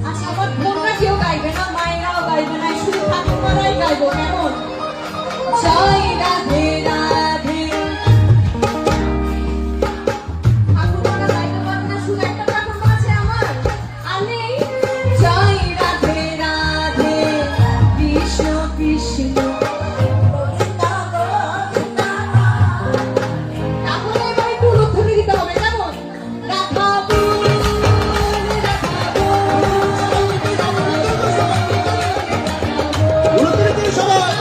আচ্ছা আমার বোনরা কেউ গাইবে না, মায়েরাও গাইবে না, শুধু ঠাকুমারাই গাইবো, কেমন? জয় রাধে রাধে। ঠাকুমারা গাইতে পারবে না, শুধু একটা ঠাকুমা আছে আমার, আর নেই। জয় রাধে রাধে কৃষ্ণ কৃষ্ণ। তাহলে এবার একটু উলুধ্বনি দিতে হবে, কেমন? রাধা বল, রাধা বল, উলুধ্বনি দিন সবাই।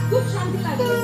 খুব শান্তি লাগে।